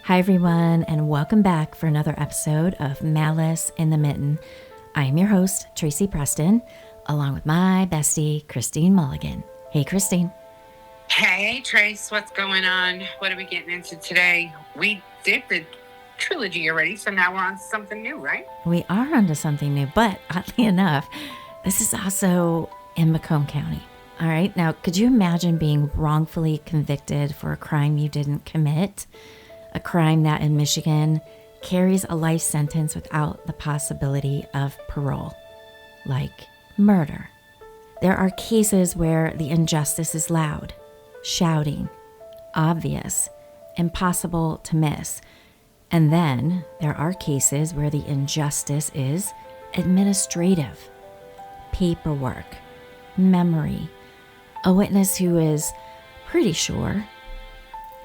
Hi, everyone, and welcome back for another episode of Malice in the Mitten. I am your host, Tracy Preston, along with my bestie, Christine Mulligan. Hey, Christine. Hey, Trace, what's going on? What are we getting into today? We did the trilogy already, so now we're on to something new, right? We are onto something new, but oddly enough, this is also in Macomb County. All right, now, could you imagine being wrongfully convicted for a crime you didn't commit? A crime that in Michigan carries a life sentence without the possibility of parole, like murder. There are cases where the injustice is loud, shouting, obvious, impossible to miss. And then there are cases where the injustice is administrative, paperwork, memory, a witness who is pretty sure,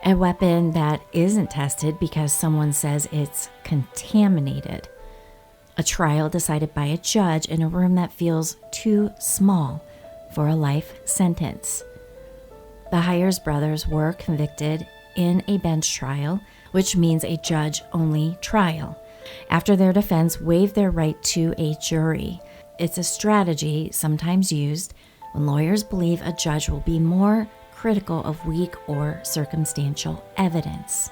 a weapon that isn't tested because someone says it's contaminated, a trial decided by a judge in a room that feels too small for a life sentence. The Hyers brothers were convicted in a bench trial, which means a judge-only trial, after their defense waived their right to a jury. It's a strategy sometimes used when lawyers believe a judge will be more critical of weak or circumstantial evidence.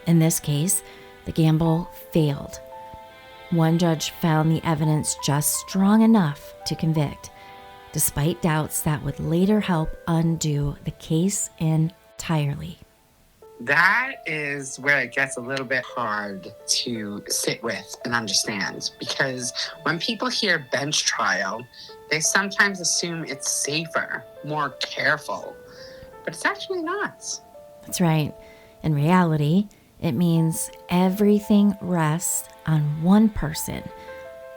In this case, the gamble failed. One judge found the evidence just strong enough to convict, despite doubts that would later help undo the case entirely. That is where it gets a little bit hard to sit with and understand, because when people hear bench trial, they sometimes assume it's safer, more careful, but it's actually not. That's right. In reality, it means everything rests on one person,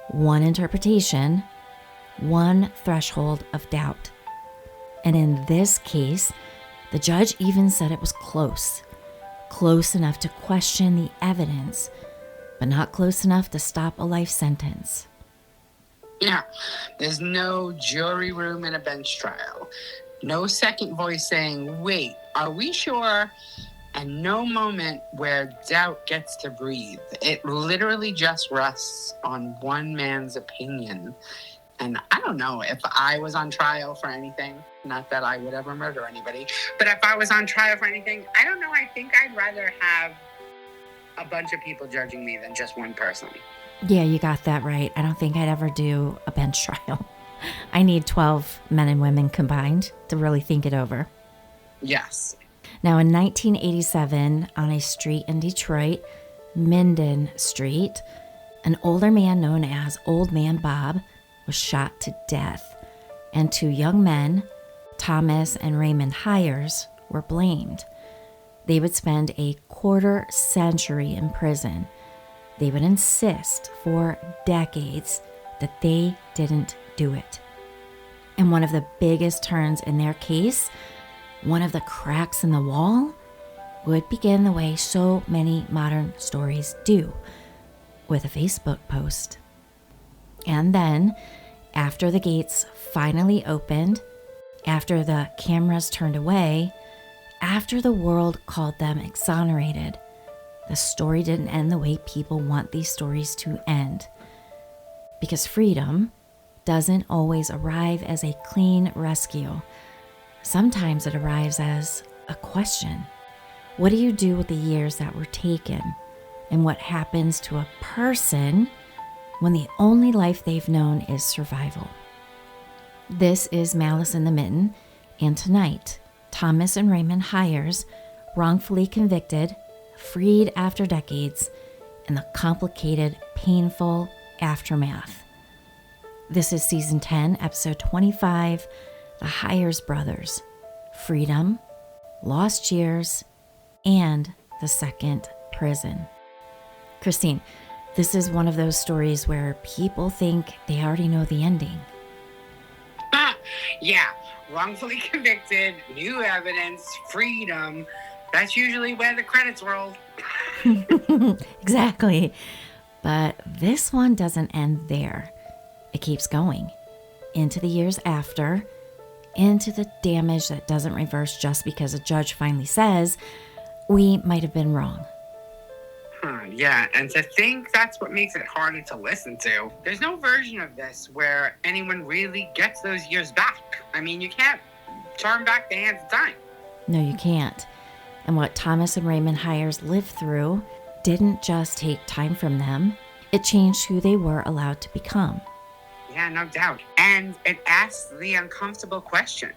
one interpretation, one threshold of doubt. And in this case, the judge even said it was close enough to question the evidence, but not close enough to stop a life sentence. Yeah, there's no jury room in a bench trial. No second voice saying, wait, are we sure? And no moment where doubt gets to breathe. It literally just rests on one man's opinion. And I don't know if I was on trial for anything, not that I would ever murder anybody, but if I was on trial for anything, I don't know, I think I'd rather have a bunch of people judging me than just one person. Yeah, you got that right. I don't think I'd ever do a bench trial. I need 12 men and women combined to really think it over. Yes. Now, in 1987, on a street in Detroit, Mitten Street, an older man known as Old Man Bob was shot to death, and two young men, Thomas and Raymond Hyers, were blamed. They would spend a quarter century in prison. They would insist for decades that they didn't do it. And one of the biggest turns in their case, one of the cracks in the wall, would begin the way so many modern stories do, with a Facebook post. And then, after the gates finally opened, after the cameras turned away, after the world called them exonerated, the story didn't end the way people want these stories to end. Because freedom doesn't always arrive as a clean rescue. Sometimes it arrives as a question. What do you do with the years that were taken? And what happens to a person when the only life they've known is survival? This is Malice in the Mitten, and tonight, Thomas and Raymond Hyers, wrongfully convicted, freed after decades, and the complicated, painful aftermath. This is Season 10, Episode 25, The Hyers Brothers, Freedom, Lost Years, and the Second Prison. Christine, this is one of those stories where people think they already know the ending. Yeah, wrongfully convicted, new evidence, freedom. That's usually where the credits roll. Exactly. But this one doesn't end there. It keeps going into the years after, into the damage that doesn't reverse just because a judge finally says, we might have been wrong. Yeah, and to think that's what makes it harder to listen to. There's no version of this where anyone really gets those years back. I mean, you can't turn back the hands of time. No, you can't. And what Thomas and Raymond Hyers lived through didn't just take time from them. It changed who they were allowed to become. Yeah, no doubt. And it asks the uncomfortable question.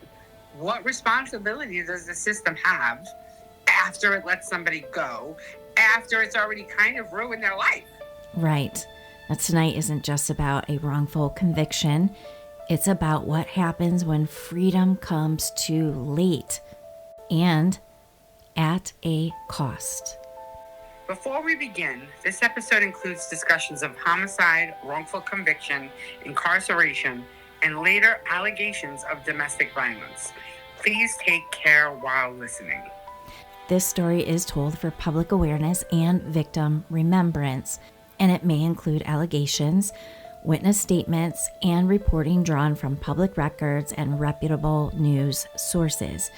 What responsibility does the system have after it lets somebody go, after it's already kind of ruined their life? Right. Now, tonight isn't just about a wrongful conviction. It's about what happens when freedom comes too late and at a cost. Before we begin, this episode includes discussions of homicide, wrongful conviction, incarceration, and later allegations of domestic violence. Please take care while listening. This story is told for public awareness and victim remembrance, and it may include allegations, witness statements, and reporting drawn from public records and reputable news sources.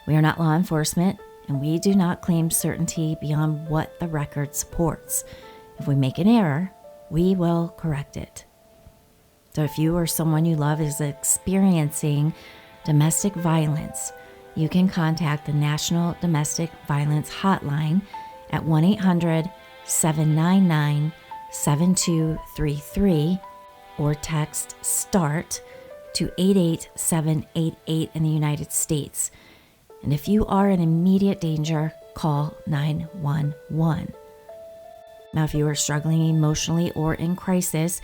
We are not law enforcement, and we do not claim certainty beyond what the record supports. If we make an error, we will correct it. So if you or someone you love is experiencing domestic violence, you can contact the National Domestic Violence Hotline at 1-800-799-7233 or text START to 88788 in the United States. And if you are in immediate danger, call 911. Now, if you are struggling emotionally or in crisis,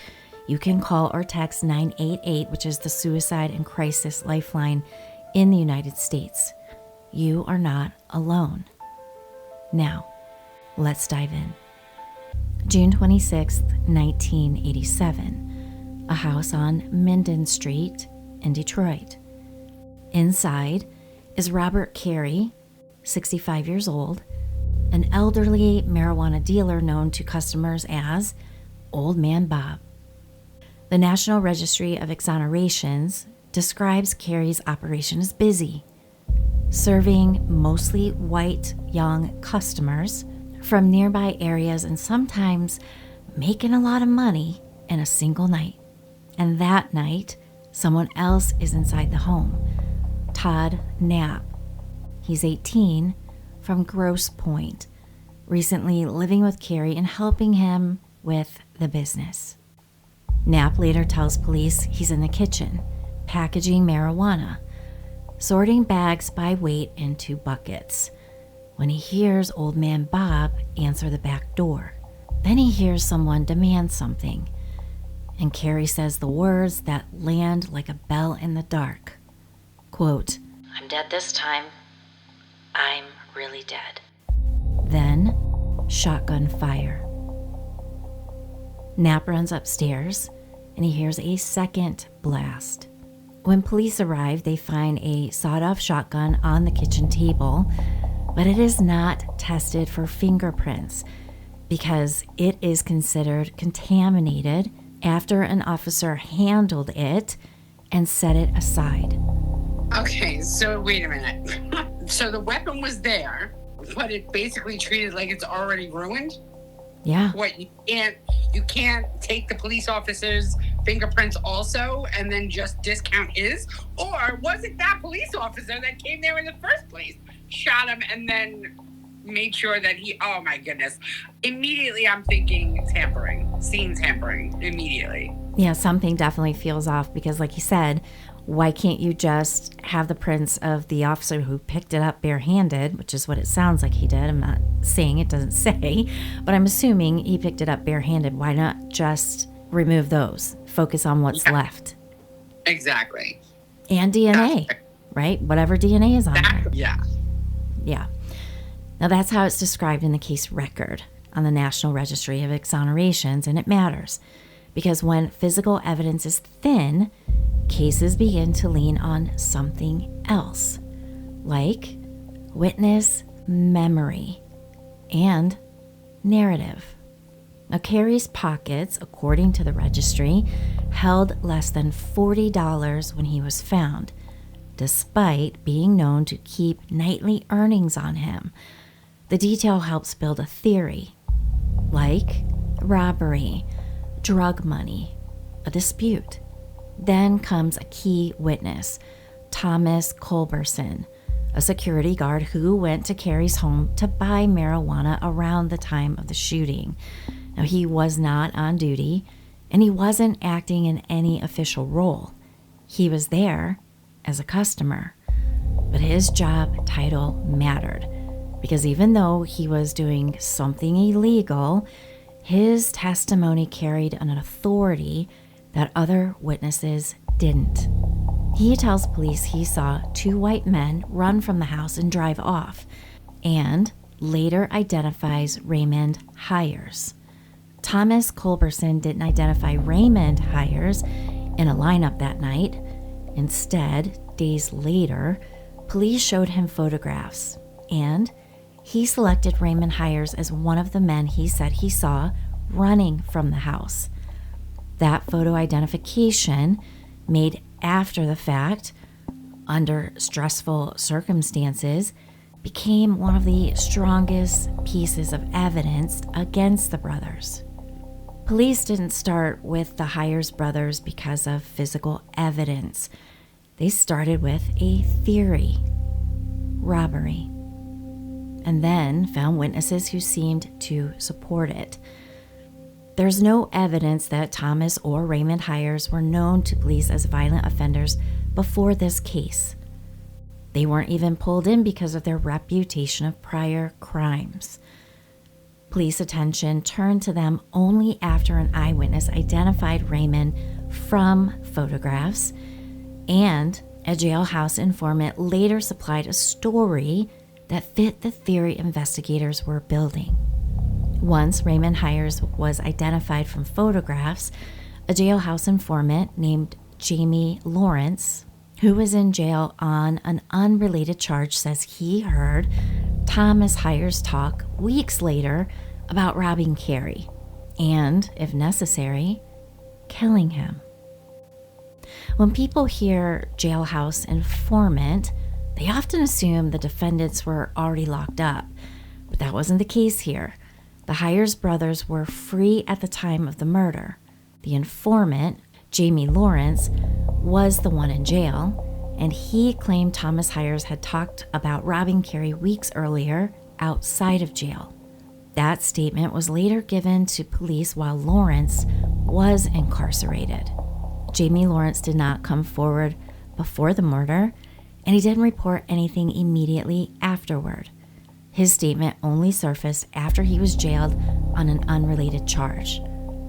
you can call or text 988, which is the Suicide and Crisis Lifeline in the United States. You are not alone. Now, let's dive in. June 26th, 1987. A house on Mitten Street in Detroit. Inside is Robert Karey, 65 years old, an elderly marijuana dealer known to customers as Old Man Bob. The National Registry of Exonerations describes Karey's operation as busy, serving mostly white young customers from nearby areas and sometimes making a lot of money in a single night. And that night, someone else is inside the home. Todd Knapp. He's 18, from Grosse Pointe, recently living with Karey and helping him with the business. Knapp later tells police he's in the kitchen, packaging marijuana, sorting bags by weight into buckets, when he hears Old Man Bob answer the back door. Then he hears someone demand something, and Karey says the words that land like a bell in the dark. Quote, "I'm dead this time. I'm really dead." Then, shotgun fire. Knapp runs upstairs, and he hears a second blast. When police arrive, they find a sawed-off shotgun on the kitchen table, but it is not tested for fingerprints because it is considered contaminated after an officer handled it and set it aside. Okay, so wait a minute. So the weapon was there, but it basically treated like it's already ruined? Yeah. What, you can't take the police officer's fingerprints also and then just discount his? Or was it that police officer that came there in the first place, shot him, and then made sure that oh my goodness. Immediately I'm thinking tampering, scene tampering, immediately. Yeah, something definitely feels off because like you said, why can't you just have the prints of the officer who picked it up barehanded, which is what it sounds like he did. I'm not saying, it doesn't say, but I'm assuming he picked it up barehanded. Why not just remove those? Focus on what's left. Exactly. And DNA, right? Whatever DNA is on there. Yeah. Yeah. Now that's how it's described in the case record on the National Registry of Exonerations, and it matters because when physical evidence is thin, cases begin to lean on something else, like witness memory and narrative. Now, Karey's pockets, according to the registry, held less than $40 when he was found, despite being known to keep nightly earnings on him. The detail helps build a theory. like robbery, drug money, a dispute. Then comes a key witness, Thomas Culberson, a security guard who went to Karey's home to buy marijuana around the time of the shooting. Now, he was not on duty, and he wasn't acting in any official role. He was there as a customer. But his job title mattered, because even though he was doing something illegal, his testimony carried an authority that other witnesses didn't. He tells police he saw two white men run from the house and drive off, and later identifies Raymond Hires. Thomas Culberson didn't identify Raymond Hires in a lineup that night. Instead, days later, police showed him photographs, and he selected Raymond Hires as one of the men he said he saw running from the house. That photo identification, made after the fact, under stressful circumstances, became one of the strongest pieces of evidence against the brothers. Police didn't start with the Hires brothers because of physical evidence. They started with a theory: robbery, and then found witnesses who seemed to support it. There's no evidence that Thomas or Raymond Hires were known to police as violent offenders before this case. They weren't even pulled in because of their reputation of prior crimes. Police attention turned to them only after an eyewitness identified Raymond from photographs, and a jailhouse informant later supplied a story that fit the theory investigators were building. Once Raymond Hires was identified from photographs, a jailhouse informant named Jamie Lawrence, who was in jail on an unrelated charge, says he heard Thomas Hires talk weeks later about robbing Karey and, if necessary, killing him. When people hear jailhouse informant, they often assume the defendants were already locked up, but that wasn't the case here. The Hires brothers were free at the time of the murder. The informant, Jamie Lawrence, was the one in jail, and he claimed Thomas Hires had talked about robbing Karey weeks earlier outside of jail. That statement was later given to police while Lawrence was incarcerated. Jamie Lawrence did not come forward before the murder, and he didn't report anything immediately afterward. His statement only surfaced after he was jailed on an unrelated charge.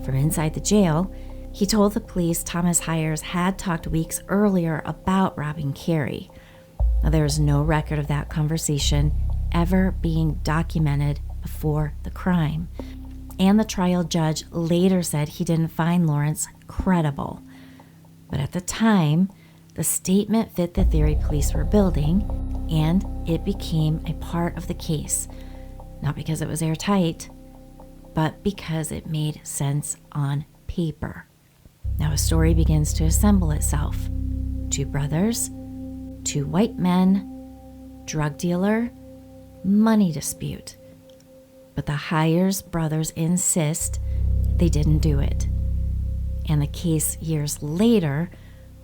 From inside the jail, he told the police Thomas Hires had talked weeks earlier about robbing Karey. Now, there is no record of that conversation ever being documented before the crime, and the trial judge later said he didn't find Lawrence credible. But at the time, the statement fit the theory police were building, and it became a part of the case, not because it was airtight, but because it made sense on paper. Now a story begins to assemble itself. Two brothers, two white men, drug dealer, money dispute. But the Hires brothers insist they didn't do it. And the case years later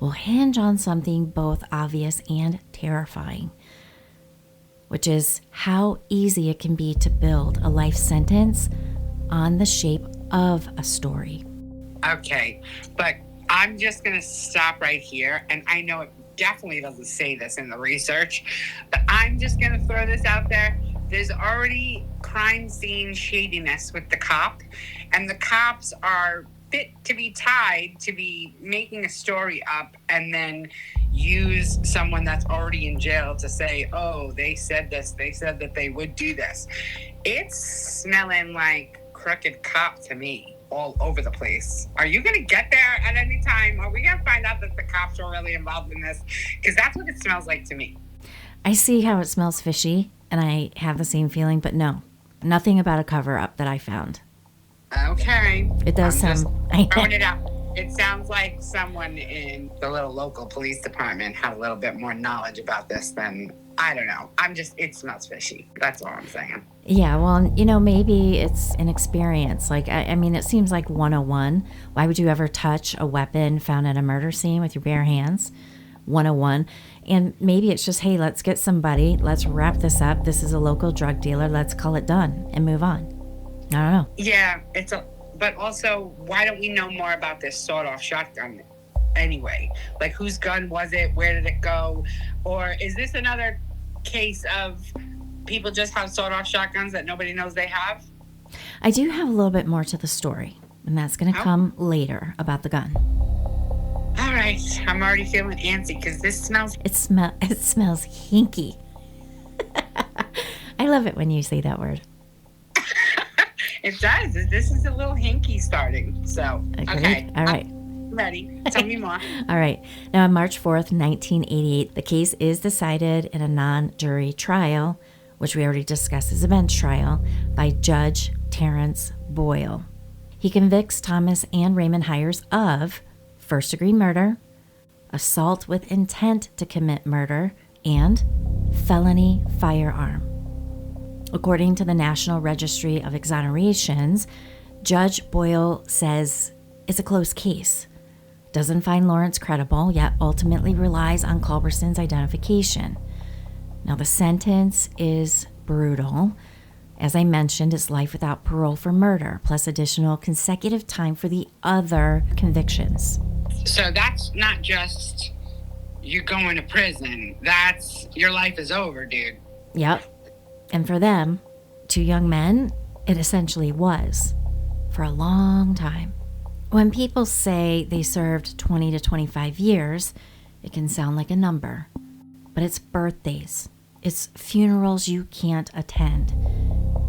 will hinge on something both obvious and terrifying, which is how easy it can be to build a life sentence on the shape of a story. Okay, but I'm just going to stop right here. And I know it definitely doesn't say this in the research, but I'm just going to throw this out there. There's already crime scene shadiness with the cop, and the cops are fit to be tied to be making a story up and then use someone that's already in jail to say, oh, they said this, they said that they would do this. It's smelling like crooked cop to me all over the place. Are you going to get there at any time? Are we going to find out that the cops are really involved in this? Because that's what it smells like to me. I see how it smells fishy, and I have the same feeling, but no, nothing about a cover-up that I found. Okay. It does sound... throwing it out. It sounds like someone in the little local police department had a little bit more knowledge about this than, I don't know. It smells fishy. That's all I'm saying. Yeah, well, maybe it's an experience. Like, I mean, it seems like 101. Why would you ever touch a weapon found at a murder scene with your bare hands? 101. And maybe it's just, hey, let's get somebody. Let's wrap this up. This is a local drug dealer. Let's call it done and move on. I don't know. Yeah, but also, why don't we know more about this sawed-off shotgun anyway? Like, whose gun was it? Where did it go? Or is this another case of people just have sawed-off shotguns that nobody knows they have? I do have a little bit more to the story, and that's going to come later about the gun. All right, I'm already feeling antsy because this smells... It smells hinky. I love it when you say that word. It does. This is a little hinky starting. So, okay. All right. I'm ready. Tell me more. All right. Now, on March 4th, 1988, the case is decided in a non-jury trial, which we already discussed as a bench trial, by Judge Terrence Boyle. He convicts Thomas and Raymond Hyers of first-degree murder, assault with intent to commit murder, and felony firearm. According to the National Registry of Exonerations, Judge Boyle says it's a close case, doesn't find Lawrence credible, yet ultimately relies on Culberson's identification. Now, the sentence is brutal. As I mentioned, it's life without parole for murder, plus additional consecutive time for the other convictions. So that's not just you going to prison. That's your life is over, dude. Yep. And for them, two young men, it essentially was for a long time. When people say they served 20 to 25 years, it can sound like a number. But it's birthdays. It's funerals you can't attend.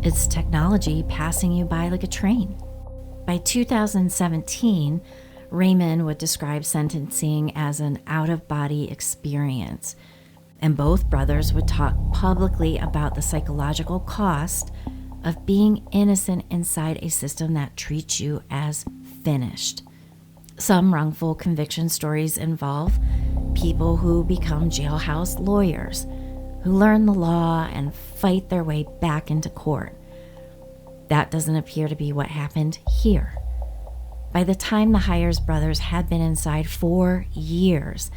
It's technology passing you by like a train. By 2017, Raymond would describe sentencing as an out-of-body experience. And both brothers would talk publicly about the psychological cost of being innocent inside a system that treats you as finished. Some wrongful conviction stories involve people who become jailhouse lawyers, who learn the law and fight their way back into court. That doesn't appear to be what happened here. By the time the Hyers brothers had been inside 4 years,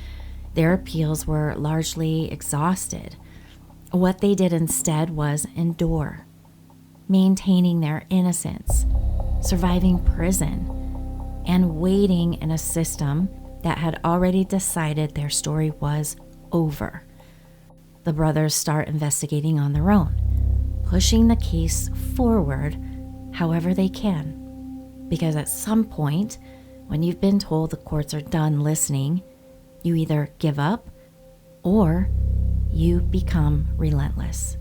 their appeals were largely exhausted. What they did instead was endure, maintaining their innocence, surviving prison, and waiting in a system that had already decided their story was over. The brothers start investigating on their own, pushing the case forward however they can. Because at some point, when you've been told the courts are done listening, you either give up or you become relentless.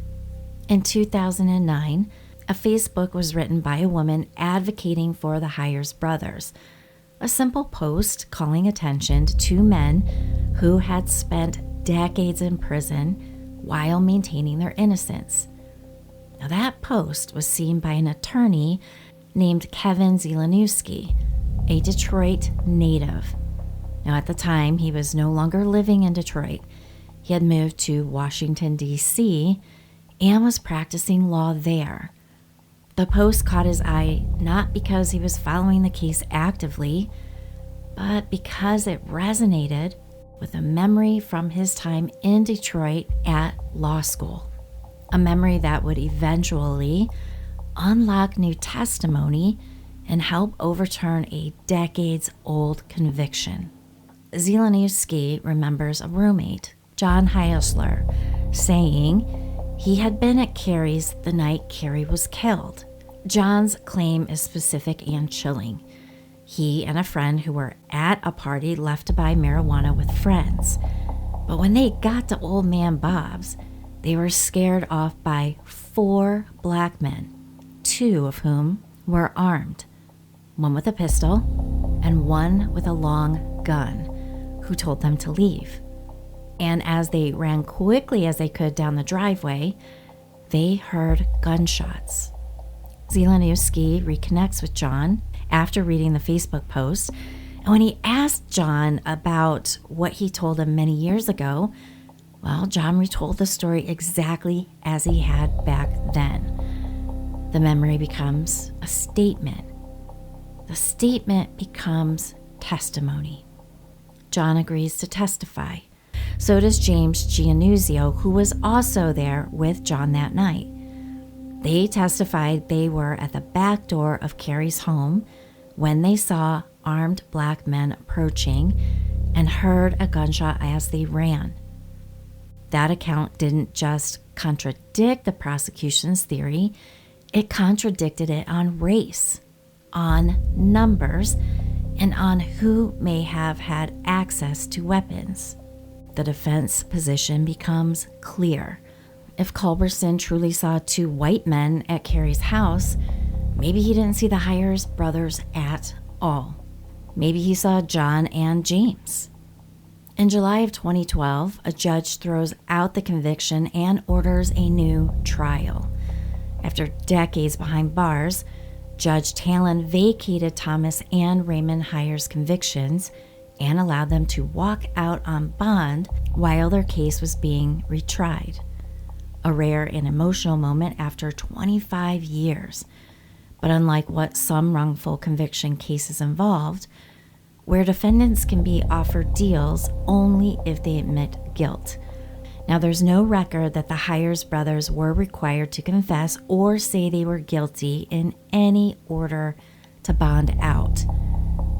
In 2009, a Facebook was written by a woman advocating for the Hyers brothers. A simple post calling attention to two men who had spent decades in prison while maintaining their innocence. Now, that post was seen by an attorney named Kevin Zielinowski, a Detroit native. Now, at the time, he was no longer living in Detroit. He had moved to Washington, D.C., and was practicing law there. The post caught his eye not because he was following the case actively, but because it resonated with a memory from his time in Detroit at law school. A memory that would eventually unlock new testimony and help overturn a decades-old conviction. Zielinowski remembers a roommate, John Heisler, saying he had been at Karey's the night Karey was killed. John's claim is specific and chilling. He and a friend who were at a party left to buy marijuana with friends. But when they got to Old Man Bob's, they were scared off by 4 black men, 2 of whom were armed, one with a pistol and one with a long gun, who told them to leave. And as they ran quickly as they could down the driveway, they heard gunshots. Zielinowski reconnects with John after reading the Facebook post, and when he asked John about what he told him many years ago, well, John retold the story exactly as he had back then. The memory becomes a statement. The statement becomes testimony. John agrees to testify. So does James Giannuzio, who was also there with John that night. They testified they were at the back door of Karey's home when they saw armed black men approaching and heard a gunshot as they ran. That account didn't just contradict the prosecution's theory, it contradicted it on race, on numbers, and on who may have had access to weapons. The defense position becomes clear. If Culberson truly saw two white men at Karey's house, maybe he didn't see the Hyers brothers at all. Maybe he saw John and James. In July of 2012, a judge throws out the conviction and orders a new trial. After decades behind bars, Judge Talon vacated Thomas and Raymond Hyers' convictions and allowed them to walk out on bond while their case was being retried. A rare and emotional moment after 25 years. But unlike what some wrongful conviction cases involved, where defendants can be offered deals only if they admit guilt. Now, there's no record that the Hyers brothers were required to confess or say they were guilty in any order to bond out.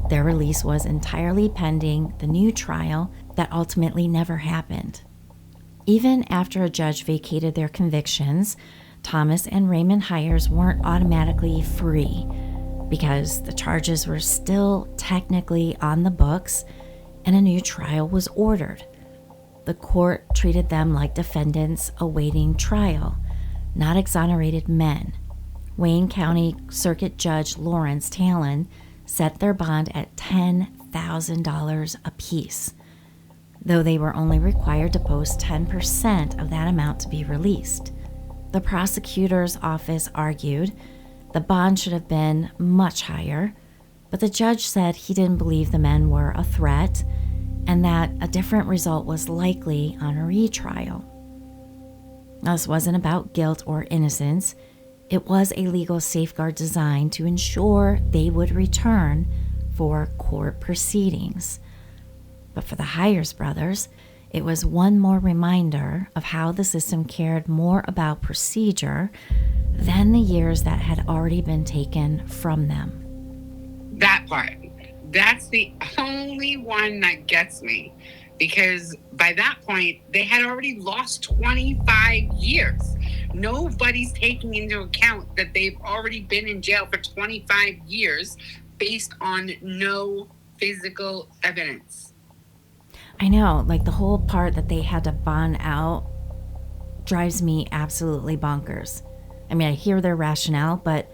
Their release was entirely pending the new trial that ultimately never happened. Even after a judge vacated their convictions, Thomas and Raymond Hyers weren't automatically free because the charges were still technically on the books and a new trial was ordered. The court treated them like defendants awaiting trial, not exonerated men. Wayne County Circuit Judge Lawrence Talon set their bond at $10,000 apiece, though they were only required to post 10% of that amount to be released. The prosecutor's office argued the bond should have been much higher, but the judge said he didn't believe the men were a threat and that a different result was likely on a retrial. Now, this wasn't about guilt or innocence. It was a legal safeguard designed to ensure they would return for court proceedings. But for the Hyers brothers, it was one more reminder of how the system cared more about procedure than the years that had already been taken from them. That part. That's the only one that gets me, because by that point, they had already lost 25 years. Nobody's taking into account that they've already been in jail for 25 years based on no physical evidence. I know, like the whole part that they had to bond out drives me absolutely bonkers. I mean, I hear their rationale, but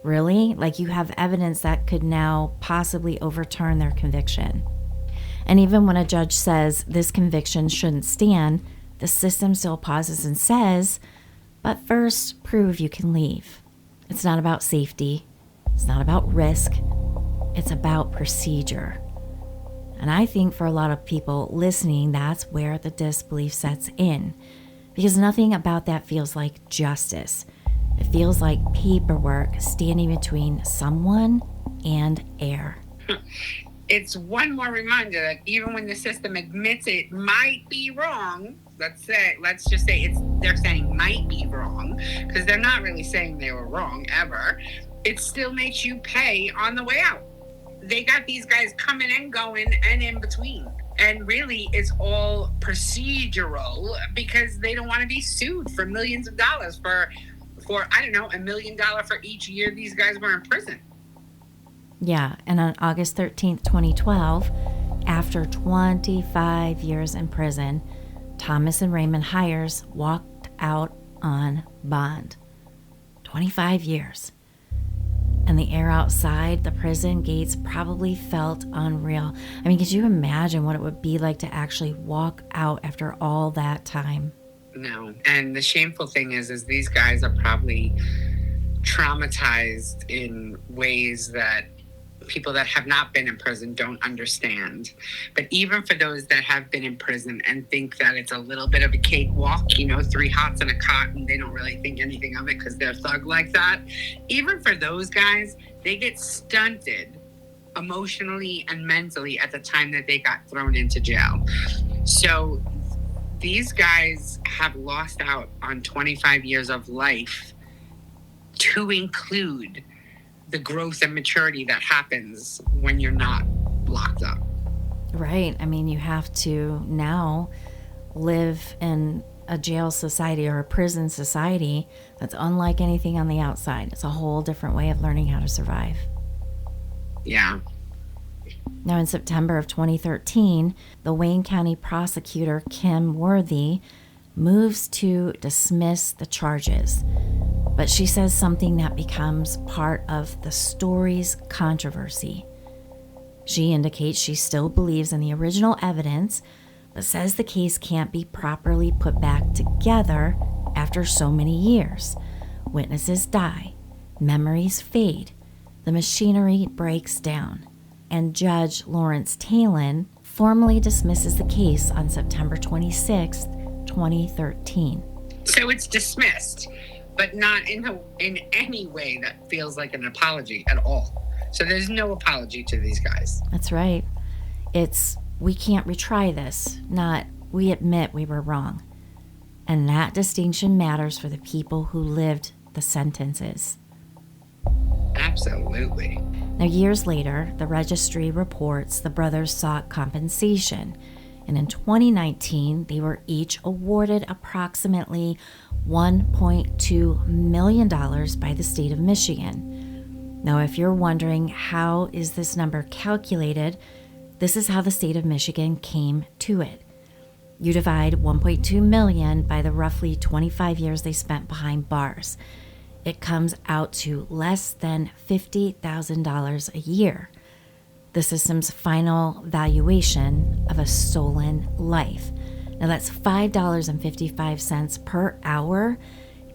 really? Like, you have evidence that could now possibly overturn their conviction. And even when a judge says this conviction shouldn't stand, the system still pauses and says, but first, prove you can leave. It's not about safety. It's not about risk. It's about procedure. And I think for a lot of people listening, that's where the disbelief sets in, because nothing about that feels like justice. It feels like paperwork standing between someone and air. It's one more reminder that even when the system admits it might be wrong, let's just say they're saying might be wrong, because they're not really saying they were wrong ever, it still makes you pay on the way out. They got these guys coming and going and in between. And really, it's all procedural because they don't want to be sued for millions of dollars for I don't know, $1 million for each year these guys were in prison. Yeah, and on August 13th, 2012, after 25 years in prison, Thomas and Raymond Hyers walked out on bond. 25 years. And the air outside the prison gates probably felt unreal. I mean, could you imagine what it would be like to actually walk out after all that time? No. And the shameful thing is these guys are probably traumatized in ways that people that have not been in prison don't understand. But even for those that have been in prison and think that it's a little bit of a cakewalk, you know, 3 hots and a cot, and they don't really think anything of it because they're thug like that. Even for those guys, they get stunted emotionally and mentally at the time that they got thrown into jail. So these guys have lost out on 25 years of life, to include the growth and maturity that happens when you're not locked up. Right. I mean, you have to now live in a jail society or a prison society that's unlike anything on the outside. It's a whole different way of learning how to survive. Yeah. Now, in September of 2013, the Wayne County prosecutor, Kim Worthy, moves to dismiss the charges. But she says something that becomes part of the story's controversy. She indicates she still believes in the original evidence, but says the case can't be properly put back together after so many years. Witnesses die, memories fade, the machinery breaks down, and Judge Lawrence Talon formally dismisses the case on September 26, 2013. So it's dismissed, but not in any way that feels like an apology at all. So there's no apology to these guys. That's right. It's, we can't retry this, not, we admit we were wrong. And that distinction matters for the people who lived the sentences. Absolutely. Now, years later, the Registry reports the brothers sought compensation. And in 2019, they were each awarded approximately $1.2 million by the state of Michigan. Now, if you're wondering how is this number calculated, this is how the state of Michigan came to it. You divide 1.2 million by the roughly 25 years they spent behind bars. It comes out to less than $50,000 a year. The system's final valuation of a stolen life. Now that's $5.55 per hour,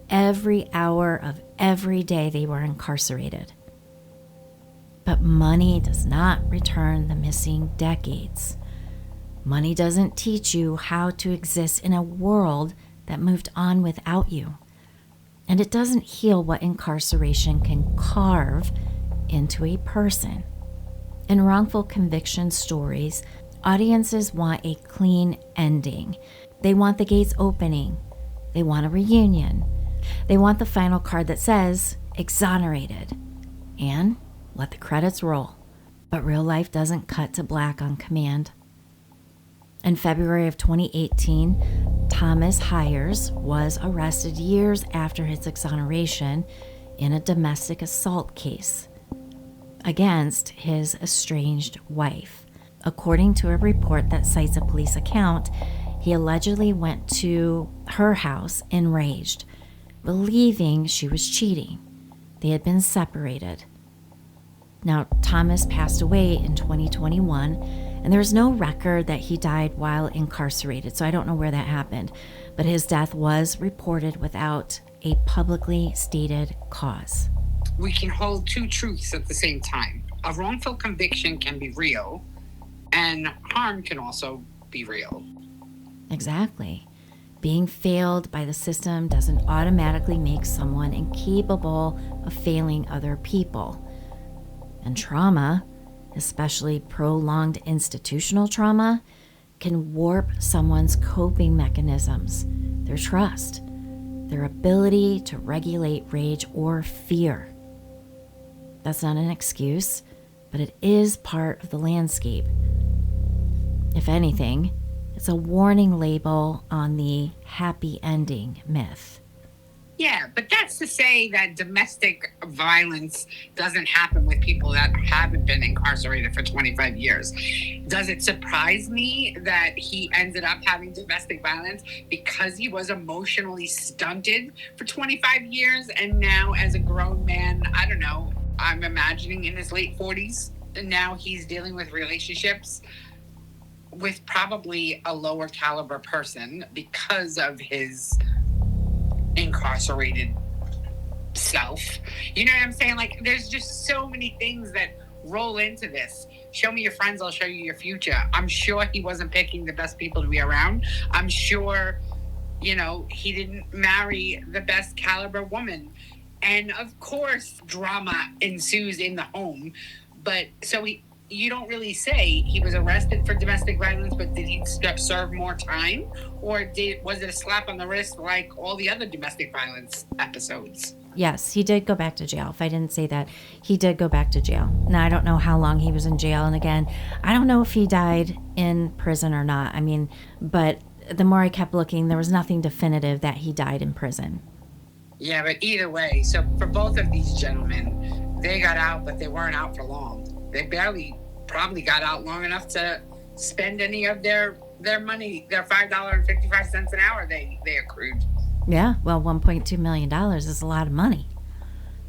every hour of every day they were incarcerated. But money does not return the missing decades. Money doesn't teach you how to exist in a world that moved on without you. And it doesn't heal what incarceration can carve into a person. In wrongful conviction stories, audiences want a clean ending. They want the gates opening. They want a reunion. They want the final card that says, exonerated. And let the credits roll. But real life doesn't cut to black on command. In February of 2018, Thomas Hires was arrested years after his exoneration in a domestic assault case against his estranged wife. According to a report that cites a police account, he allegedly went to her house enraged, believing she was cheating. They had been separated. Now, Thomas passed away in 2021, and there's no record that he died while incarcerated, so I don't know where that happened. But his death was reported without a publicly stated cause. We can hold two truths at the same time. A wrongful conviction can be real, and harm can also be real. Exactly. Being failed by the system doesn't automatically make someone incapable of failing other people. And trauma, especially prolonged institutional trauma, can warp someone's coping mechanisms, their trust, their ability to regulate rage or fear. That's not an excuse, but it is part of the landscape. If anything, it's a warning label on the happy ending myth. Yeah, but that's to say that domestic violence doesn't happen with people that haven't been incarcerated for 25 years. Does it surprise me that he ended up having domestic violence because he was emotionally stunted for 25 years and now as a grown man, I don't know, I'm imagining in his late 40s, and now he's dealing with relationships with probably a lower caliber person because of his incarcerated self. You know what I'm saying? Like, there's just so many things that roll into this. Show me your friends, I'll show you your future. I'm sure he wasn't picking the best people to be around. I'm sure, he didn't marry the best caliber woman. And of course, drama ensues in the home. But you don't really say he was arrested for domestic violence, but did he serve more time? Or was it a slap on the wrist like all the other domestic violence episodes? Yes, he did go back to jail. If I didn't say that, he did go back to jail. Now, I don't know how long he was in jail. And again, I don't know if he died in prison or not. I mean, but the more I kept looking, there was nothing definitive that he died in prison. Yeah, but either way, so for both of these gentlemen, they got out, but they weren't out for long. They probably got out long enough to spend any of their money, their $5.55 an hour they accrued. Yeah, well, $1.2 million is a lot of money.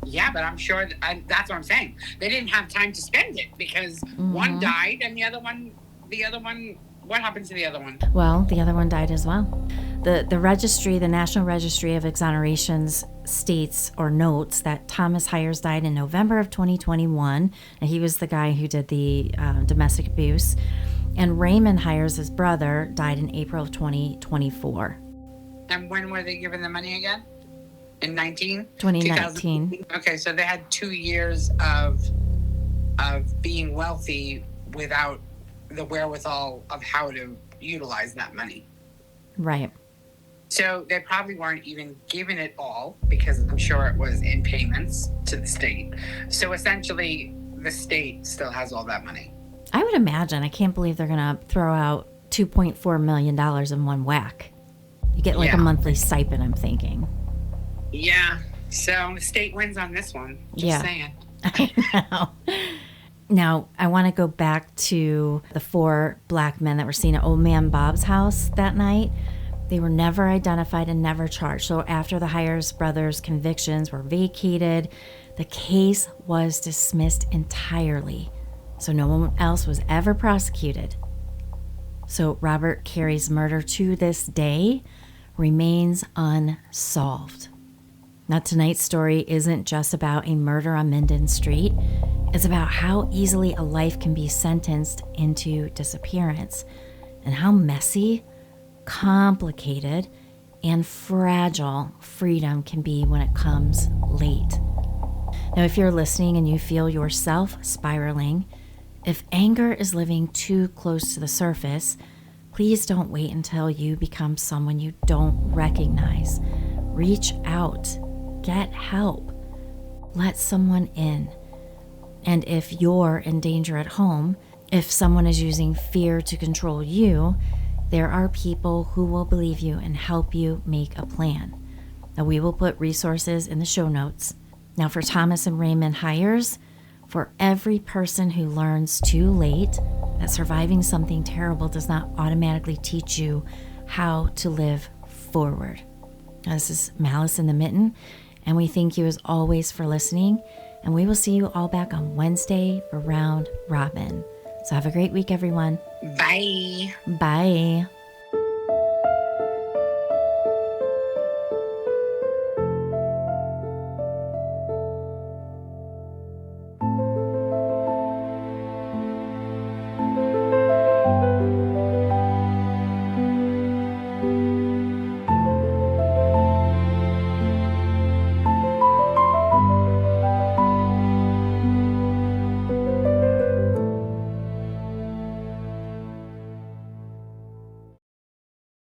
Yeah, but I'm sure that's what I'm saying. They didn't have time to spend it because one died and the other one, what happened to the other one? Well, the other one died as well. The registry, the National Registry of Exonerations states or notes that Thomas Hires died in November of 2021. And he was the guy who did the domestic abuse. And Raymond Hires, his brother, died in April of 2024. And when were they given the money again? In 2019. Okay, so they had 2 years of being wealthy without the wherewithal of how to utilize that money. Right. So they probably weren't even given it all because I'm sure it was in payments to the state. So essentially, the state still has all that money. I would imagine. I can't believe they're going to throw out $2.4 million in one whack. You get like a monthly stipend, I'm thinking. Yeah. So the state wins on this one. Just saying. I know. Now, I want to go back to the 4 black men that were seen at Old Man Bob's house that night. They were never identified and never charged. So after the Hires brothers' convictions were vacated, the case was dismissed entirely. So no one else was ever prosecuted. So Robert Karey's murder to this day remains unsolved. Now, tonight's story isn't just about a murder on Mitten Street. It's about how easily a life can be sentenced into disappearance and how messy, complicated, and fragile freedom can be when it comes late. Now, if you're listening and you feel yourself spiraling, if anger is living too close to the surface, please don't wait until you become someone you don't recognize. Reach out. Get help. Let someone in. And if you're in danger at home, if someone is using fear to control you, there are people who will believe you and help you make a plan. Now, we will put resources in the show notes. Now, for Thomas and Raymond Hires, for every person who learns too late that surviving something terrible does not automatically teach you how to live forward. Now, this is Malice in the Mitten, and we thank you as always for listening, and we will see you all back on Wednesday for Round Robin. So have a great week, everyone. Bye. Bye.